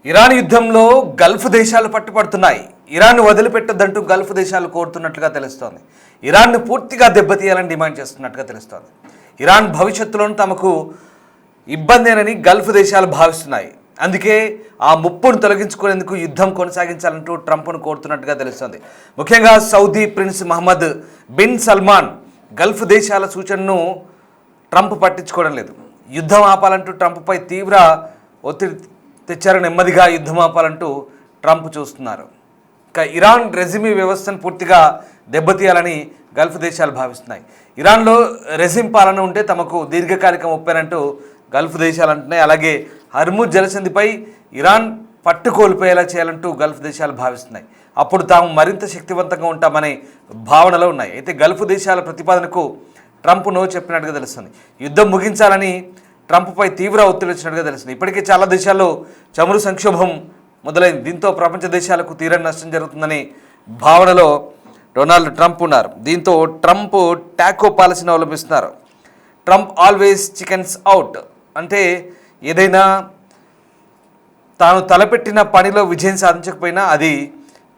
Iran యుద్ధంలో Gulf దేశాలు పట్టుపడుతున్నాయి. Iran వదిలిపెట్టొద్దంటూ Gulf దేశాలు కోరుతున్నట్లుగా తెలుస్తోంది. ఇరాన్ను పూర్తిగా దెబ్బతీయాలని డిమాండ్ చేస్తున్నట్టుగా తెలుస్తోంది. ఇరాన్ భవిష్యత్తులోనూ తమకు ఇబ్బందేనని గల్ఫ్ దేశాలు భావిస్తున్నాయి. అందుకే ఆ ముప్పును తొలగించుకునేందుకు యుద్ధం కొనసాగించాలంటూ ట్రంప్ను కోరుతున్నట్టుగా తెలుస్తోంది. ముఖ్యంగా Saudi prince Mohammed bin Salman Gulf దేశాల సూచనను ట్రంప్ పట్టించుకోవడం లేదు. యుద్ధం ఆపాలంటూ ట్రంప్పై తీవ్ర ఒత్తిడి తెచ్చారు. నెమ్మదిగా యుద్ధం ఆపాలంటూ ట్రంప్ చూస్తున్నారు. ఇక ఇరాన్ రెజిమీ వ్యవస్థను పూర్తిగా దెబ్బతీయాలని గల్ఫ్ దేశాలు భావిస్తున్నాయి. ఇరాన్లో రెజిమ్ పాలన ఉంటే తమకు దీర్ఘకాలిక ముప్పేనంటూ గల్ఫ్ దేశాలు అంటున్నాయి. అలాగే హర్ముజ్ జలసంధిపై ఇరాన్ పట్టు కోల్పోయేలా చేయాలంటూ గల్ఫ్ దేశాలు భావిస్తున్నాయి. అప్పుడు తాము మరింత శక్తివంతంగా ఉంటామనే భావనలో ఉన్నాయి. అయితే గల్ఫ్ దేశాల ప్రతిపాదనకు ట్రంప్ నో చెప్పినట్టుగా తెలుస్తుంది. యుద్ధం ముగించాలని ట్రంప్పై తీవ్ర ఒత్తిడి వచ్చినట్టుగా తెలుస్తుంది. ఇప్పటికే చాలా దేశాల్లో చమురు సంక్షోభం మొదలైంది. దీంతో ప్రపంచ దేశాలకు తీరని నష్టం జరుగుతుందని భావనలో డొనాల్డ్ ట్రంప్ ఉన్నారు. దీంతో ట్రంప్ టాకో పాలసీని అవలంబిస్తున్నారు. ట్రంప్ ఆల్వేస్ చికెన్స్ అవుట్ అంటే ఏదైనా తాను తలపెట్టిన పనిలో విజయం సాధించకపోయినా అది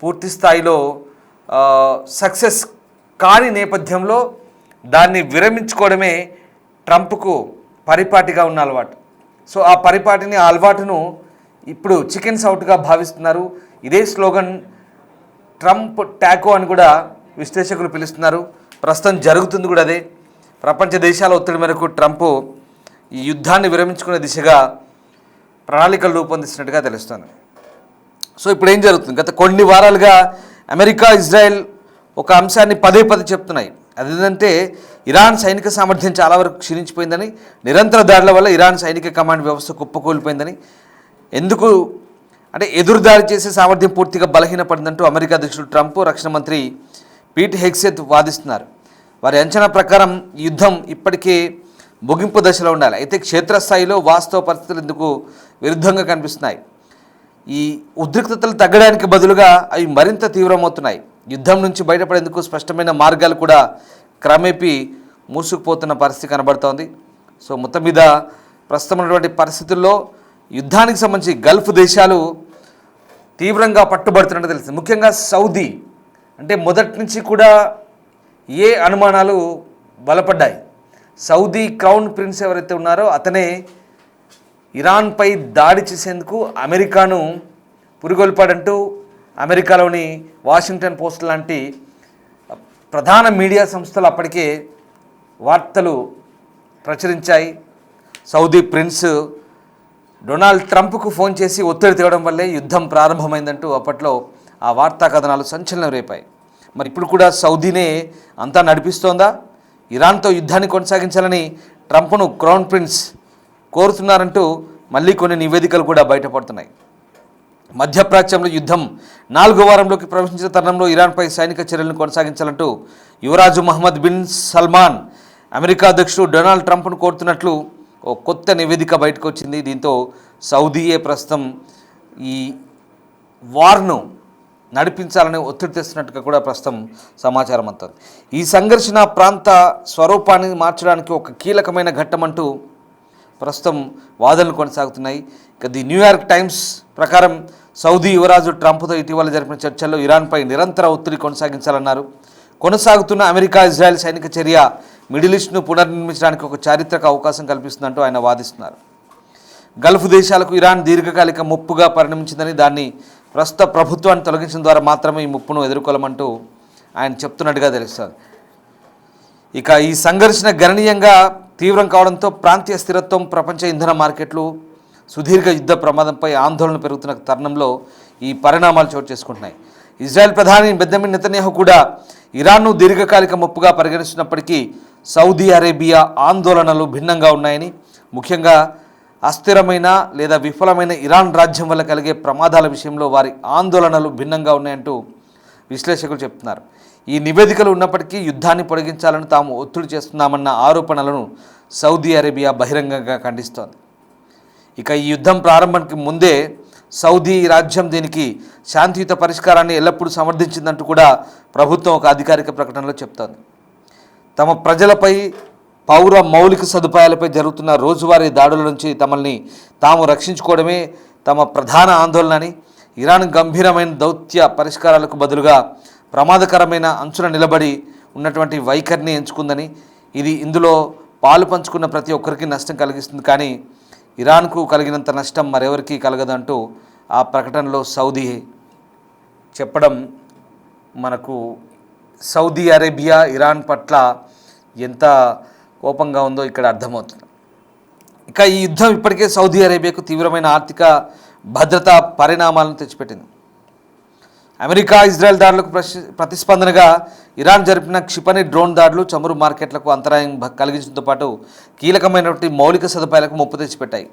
పూర్తి స్థాయిలో సక్సెస్ కాని నేపథ్యంలో దాన్ని విరమించుకోవడమే ట్రంప్కు పరిపాటిగా ఉన్న అలవాటు. సో ఆ పరిపాటిని ఆ అలవాటును ఇప్పుడు చికెన్స్ అవుట్గా భావిస్తున్నారు. ఇదే స్లోగన్ ట్రంప్ టాకో అని కూడా విశ్లేషకులు పిలుస్తున్నారు. ప్రస్తుతం జరుగుతుంది కూడా అదే. ప్రపంచ దేశాల ఒత్తిడి మేరకు ట్రంప్ ఈ యుద్ధాన్ని విరమించుకునే దిశగా ప్రణాళికలు రూపొందిస్తున్నట్టుగా తెలుస్తుంది. సో ఇప్పుడు ఏం జరుగుతుంది? గత కొన్ని వారాలుగా అమెరికా, ఇజ్రాయెల్ ఒక అంశాన్ని పదే చెప్తున్నాయి. అదేంటంటే ఇరాన్ సైనిక సామర్థ్యం చాలా వరకు క్షీణించిపోయిందని, నిరంతర దాడుల వల్ల ఇరాన్ సైనిక కమాండ్ వ్యవస్థ కుప్పకూలిపోయిందని, ఎందుకు అంటే ఎదురుదాడి చేసే సామర్థ్యం పూర్తిగా బలహీనపడిందంటూ అమెరికా అధ్యక్షుడు ట్రంప్, రక్షణ మంత్రి పీట్ హెగ్సెత్ వాదిస్తున్నారు. వారి అంచనా ప్రకారం ఈ యుద్ధం ఇప్పటికే ముగింపు దశలో ఉండాలి. అయితే క్షేత్రస్థాయిలో వాస్తవ పరిస్థితులు ఎందుకు విరుద్ధంగా కనిపిస్తున్నాయి. ఈ ఉద్రిక్తతలు తగ్గడానికి బదులుగా అవి మరింత తీవ్రమవుతున్నాయి. యుద్ధం నుంచి బయటపడేందుకు స్పష్టమైన మార్గాలు కూడా క్రమేపీ మూసుకుపోతున్న పరిస్థితి కనబడుతోంది. సో మొత్తం మీద ప్రస్తుతం ఉన్నటువంటి పరిస్థితుల్లో యుద్ధానికి సంబంధించి గల్ఫ్ దేశాలు తీవ్రంగా పట్టుబడుతున్నట్టు తెలుస్తుంది. ముఖ్యంగా సౌదీ అంటే మొదటి నుంచి కూడా ఏ అనుమానాలు బలపడ్డాయి. సౌదీ క్రౌన్ ప్రిన్స్ ఎవరైతే ఉన్నారో అతనే ఇరాన్పై దాడి చేసేందుకు అమెరికాను పురిగొల్పాడంటూ అమెరికాలోని వాషింగ్టన్ పోస్ట్ లాంటి ప్రధాన మీడియా సంస్థలు అప్పటికే వార్తలు ప్రచురించాయి. సౌదీ ప్రిన్స్ డొనాల్డ్ ట్రంప్కు ఫోన్ చేసి ఒత్తిడి తేవడం వల్లే యుద్ధం ప్రారంభమైందంటూ అప్పట్లో ఆ వార్తా కథనాలు సంచలనం రేపాయి. మరి ఇప్పుడు కూడా సౌదీనే అంతా నడిపిస్తోందా? ఇరాన్తో యుద్ధాన్ని కొనసాగించాలని ట్రంప్ను క్రౌన్ ప్రిన్స్ కోరుతున్నారంటూ మళ్ళీ కొన్ని నివేదికలు కూడా బయటపడుతున్నాయి. మధ్యప్రాచ్యంలో యుద్ధం 4వ వారంలోకి ప్రవేశించిన తరుణంలో ఇరాన్పై సైనిక చర్యలను కొనసాగించాలంటూ యువరాజు మహమ్మద్ బిన్ సల్మాన్ అమెరికా అధ్యక్షుడు డొనాల్డ్ ట్రంప్ను కోరుతున్నట్లు ఓ కొత్త నివేదిక బయటకు వచ్చింది. దీంతో సౌదీయే ప్రస్తుతం ఈ వార్ను నడిపించాలని ఒత్తిడి తెస్తున్నట్టుగా కూడా ప్రస్తుతం సమాచారం అంతా. ఈ సంఘర్షణ ప్రాంత స్వరూపాన్ని మార్చడానికి ఒక కీలకమైన ఘట్టమంటూ ప్రస్తుతం వాదనలు కొనసాగుతున్నాయి. ఇక ది న్యూయార్క్ టైమ్స్ ప్రకారం సౌదీ యువరాజు ట్రంప్తో ఇటీవల జరిపిన చర్చల్లో ఇరాన్పై నిరంతర ఒత్తిడి కొనసాగించాలన్నారు. కొనసాగుతున్న అమెరికా, ఇజ్రాయెల్ సైనిక చర్య మిడిల్ ఈస్ట్ను పునర్నిర్మించడానికి ఒక చారిత్రక అవకాశం కల్పిస్తుందంటూ ఆయన వాదిస్తున్నారు. గల్ఫ్ దేశాలకు ఇరాన్ దీర్ఘకాలిక ముప్పుగా పరిణమించిందని, దాన్ని ప్రస్తుత ప్రభుత్వాన్ని తొలగించడం ద్వారా మాత్రమే ఈ ముప్పును ఎదుర్కోలేమంటూ ఆయన చెప్తున్నట్టుగా తెలుస్తుంది. ఇక ఈ సంఘర్షణ గణనీయంగా తీవ్రం కావడంతో ప్రాంతీయ స్థిరత్వం, ప్రపంచ ఇంధన మార్కెట్లు, సుదీర్ఘ యుద్ధ ప్రమాదంపై ఆందోళన పెరుగుతున్న తరుణంలో ఈ పరిణామాలు చోటు చేసుకుంటున్నాయి. ఇజ్రాయెల్ ప్రధాని బెంజమిన్ నెతన్యాహు కూడా ఇరాన్ను దీర్ఘకాలిక ముప్పుగా పరిగణిస్తున్నప్పటికీ సౌదీ అరేబియా ఆందోళనలు భిన్నంగా ఉన్నాయని, ముఖ్యంగా అస్థిరమైన లేదా విఫలమైన ఇరాన్ రాజ్యం వల్ల కలిగే ప్రమాదాల విషయంలో వారి ఆందోళనలు భిన్నంగా ఉన్నాయంటూ విశ్లేషకులు చెప్తున్నారు. ఈ నివేదికలు ఉన్నప్పటికీ యుద్ధాన్ని పొడిగించాలని తాము ఒత్తిడి చేస్తున్నామన్న ఆరోపణలను సౌదీ అరేబియా బహిరంగంగా ఖండిస్తోంది. ఇక ఈ యుద్ధం ప్రారంభానికి ముందే సౌదీ రాజ్యం దీనికి శాంతియుత పరిష్కారాన్ని ఎల్లప్పుడూ సమర్థించిందంటూ కూడా ప్రభుత్వం ఒక అధికారిక ప్రకటనలో చెప్తోంది. తమ ప్రజలపై పౌర మౌలిక సదుపాయాలపై జరుగుతున్న రోజువారీ దాడుల నుంచి తమల్ని తాము రక్షించుకోవడమే తమ ప్రధాన ఆందోళనని. ఇరాన్ గంభీరమైన దౌత్య పరిష్కారాలకు బదులుగా ప్రమాదకరమైన అంచున నిలబడి ఉన్నటువంటి వైఖరిని ఎంచుకుందని, ఇది ఇందులో పాలు పంచుకున్న ప్రతి ఒక్కరికి నష్టం కలిగిస్తుంది, కానీ ఇరాన్కు కలిగినంత నష్టం మరెవరికి కలగదంటూ ఆ ప్రకటనలో సౌదీ చెప్పడం మనకు సౌదీ అరేబియా ఇరాన్ పట్ల ఎంత కోపంగా ఉందో ఇక్కడ అర్థమవుతుంది. ఇక ఈ యుద్ధం ఇప్పటికే సౌదీ అరేబియాకు తీవ్రమైన ఆర్థిక భద్రతా పరిణామాలను తెచ్చిపెట్టింది. అమెరికా ఇజ్రాయెల్ దాడులకు ప్రతిస్పందనగా ఇరాన్ జరిపిన క్షిపణి డ్రోన్ దాడులు చమురు మార్కెట్లకు అంతరాయం కలిగించడంతో పాటు కీలకమైనటువంటి మౌలిక సదుపాయాలకు ముప్పు తెచ్చిపెట్టాయి.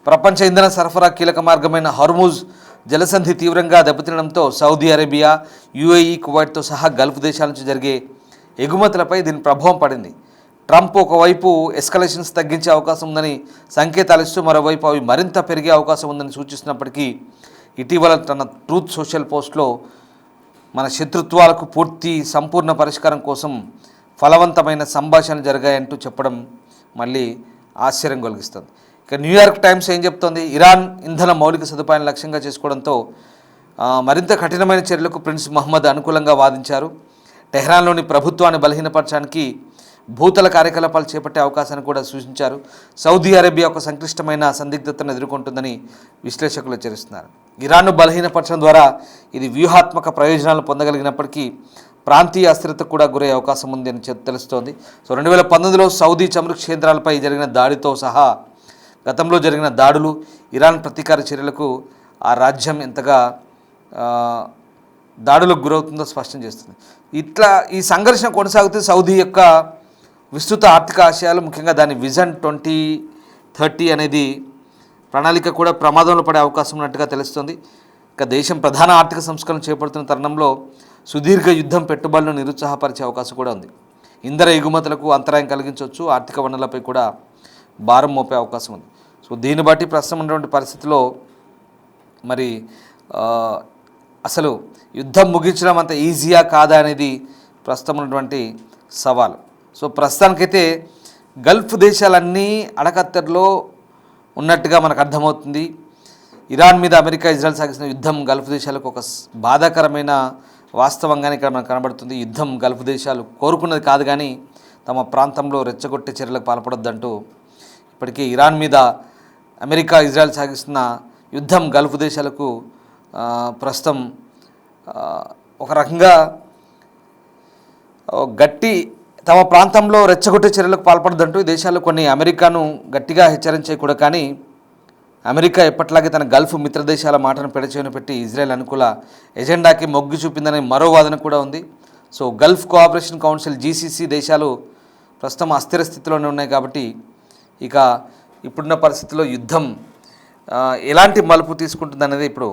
ప్రపంచ ఇంధన సరఫరా కీలక మార్గమైన హర్ముజ్ జలసంధి తీవ్రంగా దెబ్బతినడంతో సౌదీ అరేబియా, యుఏఈ, కువైట్తో సహా గల్ఫ్ దేశాల నుంచి జరిగే ఎగుమతులపై దీని ప్రభావం పడింది. ట్రంప్ ఒకవైపు ఎస్కలేషన్స్ తగ్గించే అవకాశం ఉందని సంకేతాలు ఇస్తూ మరోవైపు అవి మరింత పెరిగే అవకాశం ఉందని సూచిస్తున్నప్పటికీ ఇటీవల తన ట్రూత్ సోషల్ పోస్ట్లో మన శత్రుత్వాలకు సంపూర్ణ పరిష్కారం కోసం ఫలవంతమైన సంభాషణలు జరిగాయంటూ చెప్పడం మళ్ళీ ఆశ్చర్యం కలిగిస్తుంది. ఇక న్యూయార్క్ టైమ్స్ ఏం చెప్తోంది? ఇరాన్ ఇంధన మౌలిక సదుపాయాలను లక్ష్యంగా చేసుకోవడంతో మరింత కఠినమైన చర్యలకు ప్రిన్స్ మహమ్మద్ అనుకూలంగా వాదించారు. టెహ్రాన్లోని ప్రభుత్వాన్ని బలహీనపరచడానికి భూతల కార్యకలాపాలు చేపట్టే అవకాశాన్ని కూడా సూచించారు. సౌదీ అరేబియా ఒక సంక్లిష్టమైన సందిగ్ధతను ఎదుర్కొంటుందని విశ్లేషకులు హెచ్చరిస్తున్నారు. ఇరాన్ను బలహీనపరచడం ద్వారా ఇది వ్యూహాత్మక ప్రయోజనాలు పొందగలిగినప్పటికీ ప్రాంతీయ అస్థిరతకు కూడా గురయ్యే అవకాశం ఉంది అని తెలుస్తోంది. సో 2019లో సౌదీ చమురు కేంద్రాలపై జరిగిన దాడితో సహా గతంలో జరిగిన దాడులు, ఇరాన్ ప్రతీకార చర్యలకు ఆ రాజ్యం ఎంతగా దాడులకు గురవుతుందో స్పష్టం చేస్తుంది. ఇట్లా ఈ సంఘర్షణ కొనసాగుతూ సౌదీ యొక్క విస్తృత ఆర్థిక ఆశయాలు, ముఖ్యంగా దాని విజన్ 2030 అనేది ప్రణాళిక కూడా ప్రమాదంలో పడే అవకాశం ఉన్నట్టుగా తెలుస్తుంది. ఇక దేశం ప్రధాన ఆర్థిక సంస్కరణ చేపడుతున్న తరుణంలో సుదీర్ఘ యుద్ధం పెట్టుబడులను నిరుత్సాహపరిచే అవకాశం కూడా ఉంది. ఇంధన ఎగుమతులకు అంతరాయం కలిగించవచ్చు, ఆర్థిక వనరులపై కూడా భారం మోపే అవకాశం ఉంది. సో దీన్ని బట్టి ప్రస్తుతం ఉన్నటువంటి పరిస్థితిలో మరి అసలు యుద్ధం ముగించడం అంత ఈజీయా కాదా అనేది ప్రస్తుతం ఉన్నటువంటి సవాలు. సో ప్రస్తుతానికైతే గల్ఫ్ దేశాలన్నీ అడకత్తెరలో ఉన్నట్టుగా మనకు అర్థమవుతుంది. ఇరాన్ మీద అమెరికా, ఇజ్రాయెల్ సాగిస్తున్న యుద్ధం గల్ఫ్ దేశాలకు ఒక బాధాకరమైన వాస్తవంగానే ఇక్కడ మనకు కనబడుతుంది. యుద్ధం గల్ఫ్ దేశాలు కోరుకున్నది కాదు, కానీ తమ ప్రాంతంలో రెచ్చగొట్టే చర్యలకు పాల్పడొద్దంటూ ఇప్పటికే ఇరాన్ మీద అమెరికా, ఇజ్రాయెల్ సాగిస్తున్న యుద్ధం గల్ఫ్ దేశాలకు ప్రస్తుతం ఒక రకంగా తమ ప్రాంతంలో రెచ్చగొట్టే చర్యలకు పాల్పడదంటూ ఈ దేశాలు కొన్ని అమెరికాను గట్టిగా హెచ్చరించాయి కూడా. కానీ అమెరికా ఎప్పట్లాగే తన గల్ఫ్ మిత్ర దేశాల మాటను పెడచెవిన పెట్టి ఇజ్రాయెల్ అనుకూల ఎజెండాకి మొగ్గు చూపిందనే మరో వాదన కూడా ఉంది. So Gulf cooperation council GCC దేశాలు ప్రస్తుతం అస్థిర స్థితిలోనే ఉన్నాయి. కాబట్టి ఇక ఇప్పుడున్న పరిస్థితుల్లో యుద్ధం ఎలాంటి మలుపు తీసుకుంటుంది అనేది ఇప్పుడు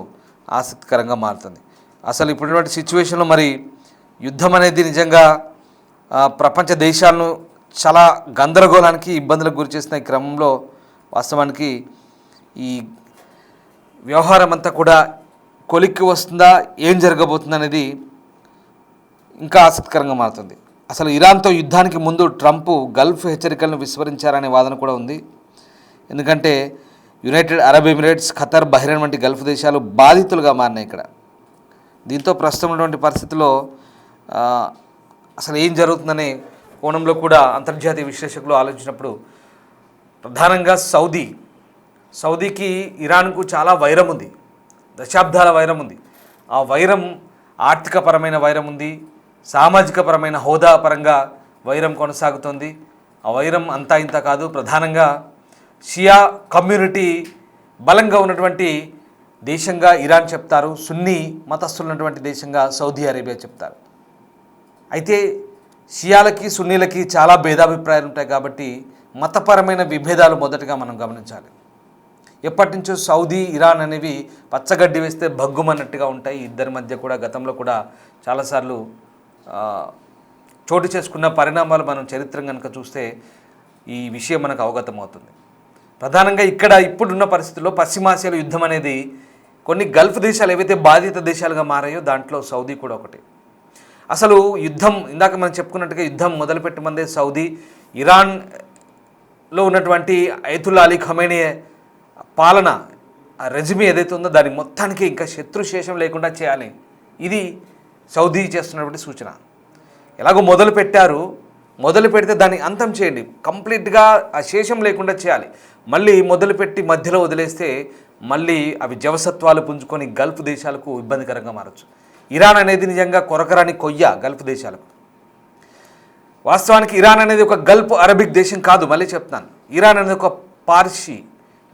ఆసక్తికరంగా మారుతుంది. అసలు ఇప్పుడున్నటువంటి సిచ్యువేషన్లో మరి యుద్ధం అనేది నిజంగా ప్రపంచ దేశాలను చాలా గందరగోళానికి, ఇబ్బందులకు గురి చేసిన ఈ క్రమంలో వాస్తవానికి ఈ వ్యవహారం అంతా కూడా కొలిక్కి వస్తుందా, ఏం జరగబోతుంది అనేది ఇంకా ఆసక్తికరంగా మారుతుంది. అసలు ఇరాన్తో యుద్ధానికి ముందు ట్రంప్ గల్ఫ్ హెచ్చరికలను విస్మరించారనే వాదన కూడా ఉంది. ఎందుకంటే United Arab Emirates, Qatar, Bahrain వంటి గల్ఫ్ దేశాలు బాధితులుగా మారినాయి ఇక్కడ. దీంతో ప్రస్తుతం ఉన్నటువంటి పరిస్థితుల్లో అసలు ఏం జరుగుతుందనే కోణంలో కూడా అంతర్జాతీయ విశ్లేషకులు ఆలోచించినప్పుడు ప్రధానంగా సౌదీకి ఇరాన్కు చాలా వైరం ఉంది, దశాబ్దాల వైరం ఉంది. ఆ వైరం ఆర్థికపరమైన వైరం ఉంది, సామాజికపరమైన హోదా పరంగా వైరం కొనసాగుతుంది. ఆ వైరం అంతా ఇంత కాదు. ప్రధానంగా షియా కమ్యూనిటీ బలంగా ఉన్నటువంటి దేశంగా ఇరాన్ చెప్తారు, సున్నీ మతస్థులు ఉన్నటువంటి దేశంగా సౌదీ అరేబియా చెప్తారు. అయితే షియాలకి, సున్నీలకి చాలా భేదాభిప్రాయాలు ఉంటాయి. కాబట్టి మతపరమైన విభేదాలు మొదటగా మనం గమనించాలి. ఎప్పటి నుంచో సౌదీ, ఇరాన్ అనేవి పచ్చగడ్డి వేస్తే భగ్గుమన్నట్టుగా ఉంటాయి. ఇద్దరి మధ్య కూడా గతంలో కూడా చాలాసార్లు చోటు చేసుకున్న పరిణామాలు మనం చరిత్ర కనుక చూస్తే ఈ విషయం మనకు అవగతమవుతుంది. ప్రధానంగా ఇక్కడ ఇప్పుడున్న పరిస్థితుల్లో పశ్చిమాసియాలో యుద్ధం అనేది కొన్ని గల్ఫ్ దేశాలు ఏవైతే బాధిత దేశాలుగా మారాయో దాంట్లో సౌదీ కూడా ఒకటి. అసలు యుద్ధం ఇందాక మనం చెప్పుకున్నట్టుగా యుద్ధం మొదలుపెట్టమందే సౌదీ. ఇరాన్లో ఉన్నటువంటి అయతుల్లా అలీ ఖమేనీ పాలన ఆ రెజ్యూమే ఏదైతే ఉందో దాని మొత్తానికి ఇంకా శత్రుశేషం లేకుండా చేయాలి. ఇది సౌదీ చేస్తున్నటువంటి సూచన. ఎలాగో మొదలు పెట్టారు, మొదలు పెడితే దాన్ని అంతం చేయండి, కంప్లీట్గా ఆ శేషం లేకుండా చేయాలి. మళ్ళీ మొదలుపెట్టి మధ్యలో వదిలేస్తే మళ్ళీ అవి జవసత్వాలు పుంజుకొని గల్ఫ్ దేశాలకు ఇబ్బందికరంగా మారచ్చు. ఇరాన్ అనేది నిజంగా కొరకరాని కొయ్య గల్ఫ్ దేశాలకు. వాస్తవానికి ఇరాన్ అనేది ఒక గల్ఫ్ అరబిక్ దేశం కాదు, మళ్ళీ చెప్తాను. ఇరాన్ అనేది ఒక పార్సీ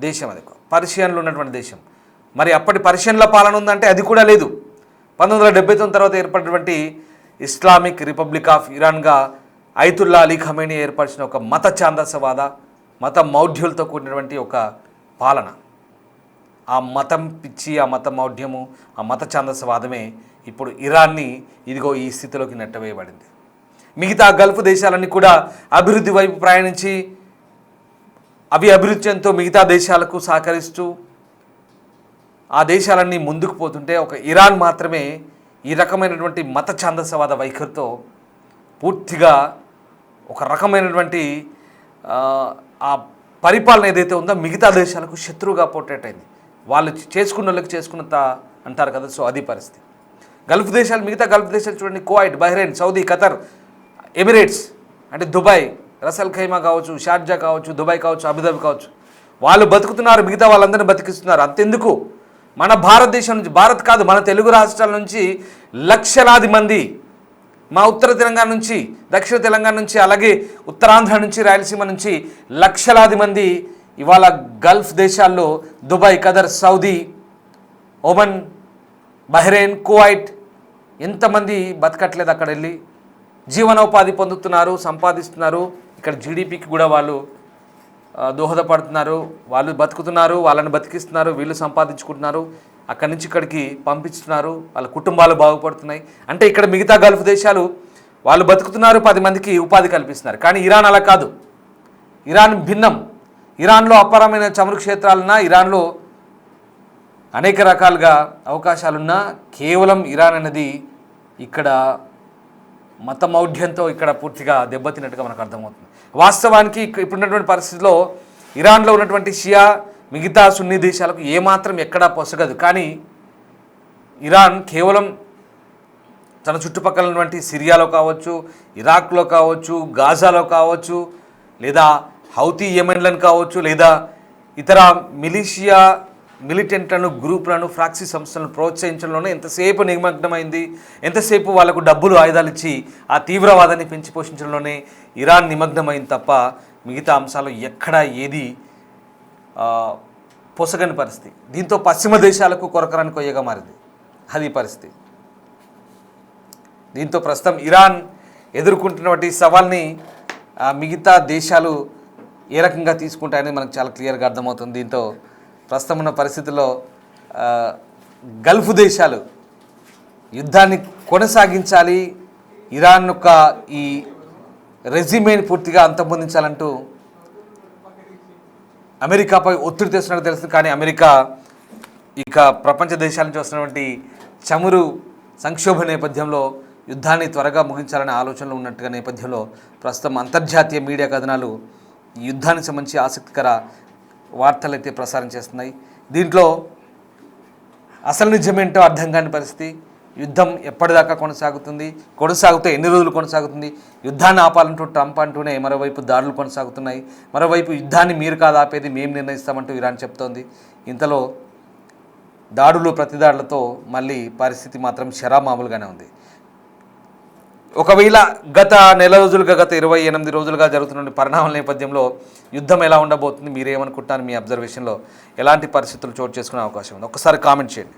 దేశం, అది పర్షియన్లు ఉన్నటువంటి దేశం. మరి అప్పటి పర్షియన్ల పాలన ఉందంటే అది కూడా లేదు. 1979 తర్వాత ఏర్పడినటువంటి ఇస్లామిక్ రిపబ్లిక్ ఆఫ్ ఇరాన్గా అయతుల్లా అలీ ఖమేనీ ఏర్పరిచిన ఒక మత ఛాందసవాద, మత మౌఢ్యులతో కూడినటువంటి ఒక పాలన. ఆ మతం పిచ్చి, ఆ మత మౌఢ్యము, ఆ మత ఛాందసవాదమే ఇప్పుడు ఇరాన్ని ఇదిగో ఈ స్థితిలోకి నెట్టవేయబడింది. మిగతా గల్ఫ్ దేశాలన్నీ కూడా అభివృద్ధి వైపు ప్రయాణించి అవి అభివృద్ధి చెందుతూ మిగతా దేశాలకు సహకరిస్తూ ఆ దేశాలన్నీ ముందుకు పోతుంటే ఒక ఇరాన్ మాత్రమే ఈ రకమైనటువంటి మత ఛాందసవాద వైఖరితో పూర్తిగా ఒక రకమైనటువంటి ఆ పరిపాలన ఏదైతే ఉందో మిగతా దేశాలకు శత్రువుగా పోర్ట్రేట్ అయింది. వాళ్ళు చేసుకున్న వాళ్ళకి చేసుకున్నంత అంటారు కదా, సో అది పరిస్థితి. గల్ఫ్ దేశాలు, మిగతా గల్ఫ్ దేశాలు చూడండి, Kuwait, Bahrain, Saudi, Qatar, Emirates అంటే దుబాయ్, రసల్ ఖైమా కావచ్చు, షార్జా కావచ్చు, దుబాయ్ కావచ్చు, అబుదాబి కావచ్చు, వాళ్ళు బతుకుతున్నారు, మిగతా వాళ్ళందరినీ బతికిస్తున్నారు. అంతెందుకు, మన భారతదేశం నుంచి, భారత్ కాదు మన తెలుగు రాష్ట్రాల నుంచి లక్షలాది మంది, మా ఉత్తర తెలంగాణ నుంచి, దక్షిణ తెలంగాణ నుంచి, అలాగే ఉత్తరాంధ్ర నుంచి, రాయలసీమ నుంచి లక్షలాది మంది ఇవాళ గల్ఫ్ దేశాల్లో Dubai, Qatar, Saudi, Oman, Bahrain, Kuwait ఎంతమంది బతకట్లేదు, అక్కడ వెళ్ళి జీవనోపాధి పొందుతున్నారు, సంపాదిస్తున్నారు. ఇక్కడ జీడిపికి కూడా వాళ్ళు దోహదపడుతున్నారు, వాళ్ళు బతుకుతున్నారు, వాళ్ళని బతికిస్తున్నారు, వీళ్ళు సంపాదించుకుంటున్నారు, అక్కడి నుంచి ఇక్కడికి పంపిస్తున్నారు, వాళ్ళ కుటుంబాలు బాగుపడుతున్నాయి. అంటే ఇక్కడ మిగతా గల్ఫ్ దేశాలు వాళ్ళు బతుకుతున్నారు, 10 మందికి ఉపాధి కల్పిస్తున్నారు. కానీ ఇరాన్ అలా కాదు. ఇరాన్ భిన్నం. ఇరాన్లో అపారమైన చమురు క్షేత్రాలున్నా, ఇరాన్లో అనేక రకాలుగా అవకాశాలున్నా కేవలం ఇరాన్ అనేది ఇక్కడ మత మౌఢ్యంతో ఇక్కడ పూర్తిగా దెబ్బతిన్నట్టుగా మనకు అర్థమవుతుంది. వాస్తవానికి ఇప్పుడున్నటువంటి పరిస్థితిలో ఇరాన్లో ఉన్నటువంటి షియా మిగతా సున్నీ దేశాలకు ఏమాత్రం ఎక్కడా పొసగదు. కానీ ఇరాన్ కేవలం తన చుట్టుపక్కల ఉన్నటువంటి సిరియాలో కావచ్చు, ఇరాక్లో కావచ్చు, గాజాలో కావచ్చు, లేదా హౌతీ యెమెన్లను కావచ్చు, లేదా ఇతర మిలిటెంట్లను, గ్రూపులను, ఫ్రాక్సీ సంస్థలను ప్రోత్సహించడంలోనే ఎంతసేపు నిమగ్నమైంది, ఎంతసేపు వాళ్లకు డబ్బులు, ఆయుధాలు ఇచ్చి ఆ తీవ్రవాదాన్ని పెంచి పోషించడంలోనే ఇరాన్ నిమగ్నమైంది తప్ప మిగతా అంశాలు ఎక్కడా ఏది పొసగని పరిస్థితి. దీంతో పశ్చిమ దేశాలకు కొరకరాని కొయ్యగా మారింది అది పరిస్థితి. దీంతో ప్రస్తుతం ఇరాన్ ఎదుర్కొంటున్నటువంటి సవాల్ని మిగతా దేశాలు ఏ రకంగా తీసుకుంటాయని మనకు చాలా క్లియర్గా అర్థమవుతుంది. దీంతో ప్రస్తుతం ఉన్న పరిస్థితుల్లో గల్ఫ్ దేశాలు యుద్ధాన్ని కొనసాగించాలి, ఇరాన్ యొక్క ఈ రెజిమేని పూర్తిగా అంతమొందించాలంటూ అమెరికాపై ఒత్తిడి తెస్తున్నట్టు తెలుస్తుంది. కానీ అమెరికా ఇక ప్రపంచ దేశాల నుంచి వస్తున్నటువంటి చమురు సంక్షోభ నేపథ్యంలో యుద్ధాన్ని త్వరగా ముగించాలనే ఆలోచనలు ఉన్నట్టుగా నేపథ్యంలో ప్రస్తుతం అంతర్జాతీయ మీడియా కథనాలు ఈ యుద్ధానికి సంబంధించి ఆసక్తికర వార్తలు అయితే ప్రసారం చేస్తున్నాయి. దీంట్లో అసలు నిజమేంటో అర్థం కాని పరిస్థితి. యుద్ధం ఎప్పటిదాకా కొనసాగుతూ ఎన్ని రోజులు కొనసాగుతుంది, యుద్ధాన్ని ఆపాలంటూ ట్రంప్ అంటూనే మరోవైపు దాడులు కొనసాగుతున్నాయి, మరోవైపు యుద్ధాన్ని మీరు కాదు ఆపేది, మేము నిర్ణయిస్తామంటూ ఇరాన్ చెప్తోంది. ఇంతలో దాడులు ప్రతిదాడులతో మళ్ళీ పరిస్థితి మాత్రం శరామామూలుగానే ఉంది. ఒకవేళ గత నెల రోజులుగా, గత 28 రోజులుగా జరుగుతున్న పరిణామాల నేపథ్యంలో యుద్ధం ఎలా ఉండబోతుంది, మీరేమనుకుంటున్నారు, మీ అబ్జర్వేషన్లో ఎలాంటి పరిస్థితులు చోటు చేసుకునే అవకాశం ఉంది, ఒక్కసారి కామెంట్ చేయండి.